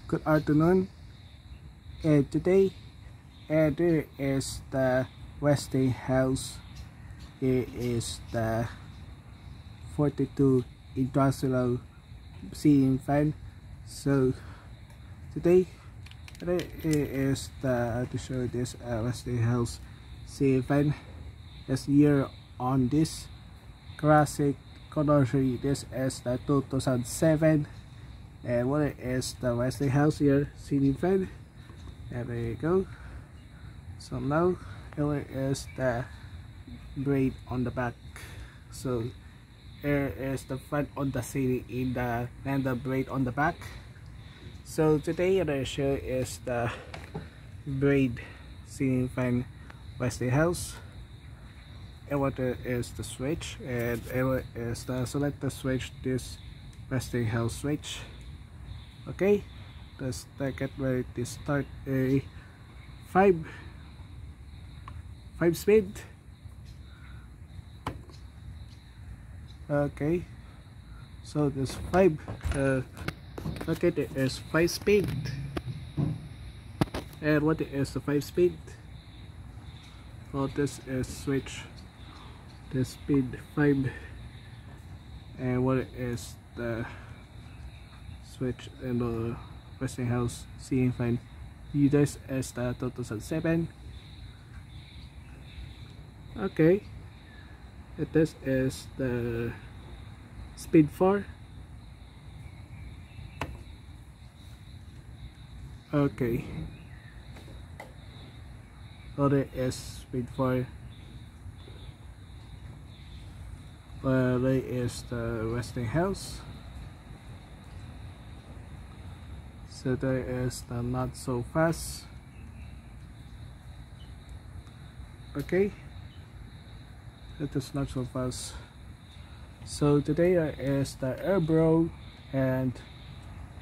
Good afternoon. And today, there is the Westinghouse. Here is the 42 industrial ceiling fan. So today, there is to show this Westinghouse ceiling fan. This year on this classic conversion. This is the 2007. And what is the Westinghouse here ceiling fan? And there you go. So now here is the braid on the back. So here is the front on the ceiling in the and the braid on the back. So today the show is the braid ceiling fan Westinghouse. And what is the switch, and what is the selector switch, this Westinghouse switch. Okay, let's get ready to start a 5 speed. Okay, so this 5 okay, there is 5 speed. And what is the 5 speed? Well, this is switch, this speed 5. And what is the switch in the Westinghouse ceiling fan? This is the 2007. Okay, this is the speed 4. Okay, so there is speed 4. There is the Westinghouse. So there is the not so fast. Okay, it is not so fast. So today is the air blow, and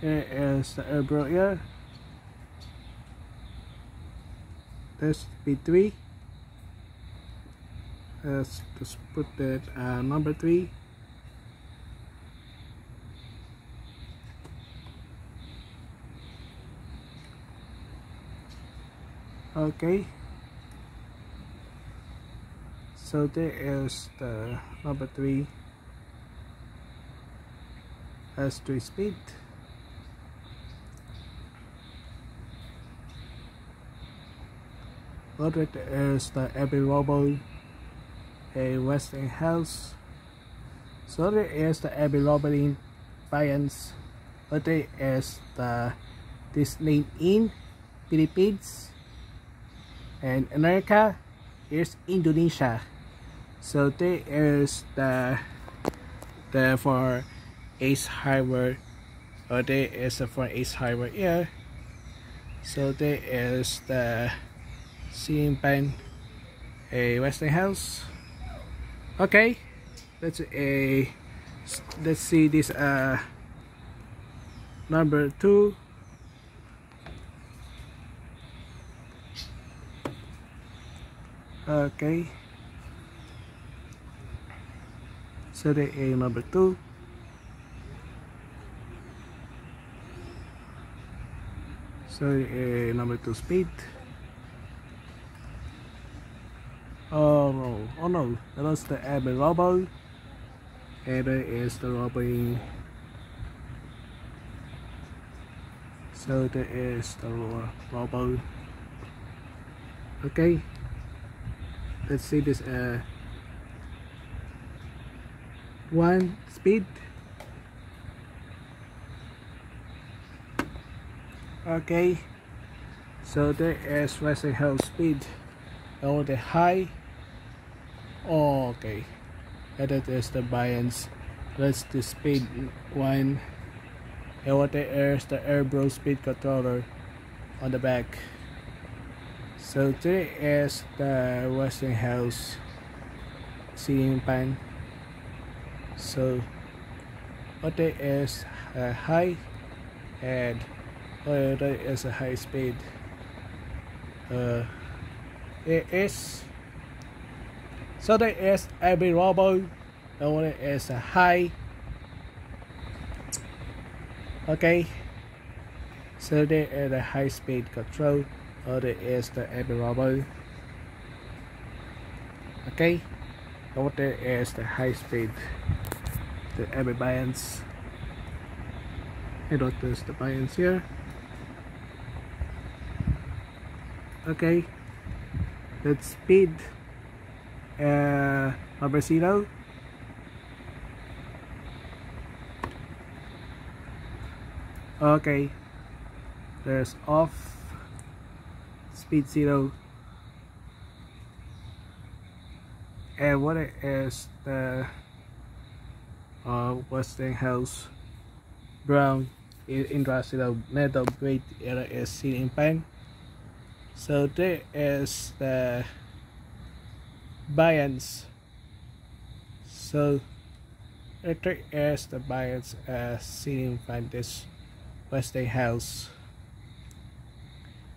here is the air blow here. This P3. Let's just put that number 3. Okay, so there is the number 3 has 3 speed. What it is the every robot a Westinghouse. So there is the every robot in Bayans. But there is the this name in Philippines. And America is Indonesia. So there is the for Ace Hardware, or there is for Ace Hardware here. So there is the ceiling fan a Westinghouse. Okay, let's see this number 2. Okay, so the number 2. So number 2 speed. Oh no, that was the Abbey Robo. And there is the Robin. So there is the Robo. Okay, let's see this 1 speed. Okay, so there is Westinghouse speed. Oh, the high. Oh, okay, and that is the balance. That's the speed 1. And what there is the airbro speed controller on the back. So there is the Westinghouse ceiling fan. So what there is a high, and there is a high speed. It is. So there is every robot. The one is high. Okay, So there is the high speed control, or there is the abnormal. Okay, so what there is the high speed, the ambience. And what is the bias here? Okay, let's speed number 0. Okay, there's off, speed 0, and what is the Westinghouse brown industrial metal grade area is ceiling fan. So there is the bias. So there is the bias ceiling fan. This Westinghouse.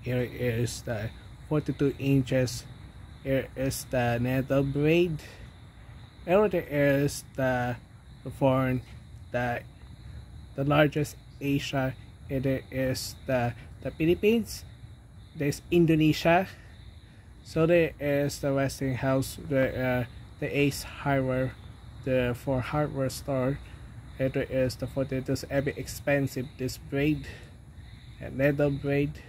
Here is the 42 inches. Here is the metal blade. And there is the phone, the largest Asia. And there is the Philippines. There's Indonesia. So there is the Westinghouse, the Ace Hardware, the for hardware store. And there is the 42 very expensive this braid and metal braid.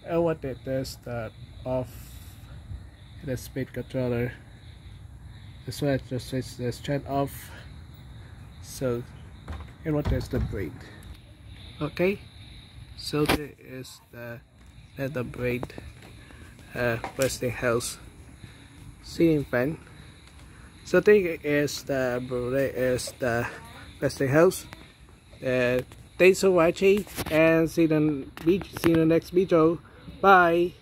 And what it is the off the speed controller. This one just switch this turn off. So and what is the braid? Okay, so there is the metal braid Westinghouse ceiling fan. So there is the Westinghouse. Thanks for watching and see you in the next video. Bye.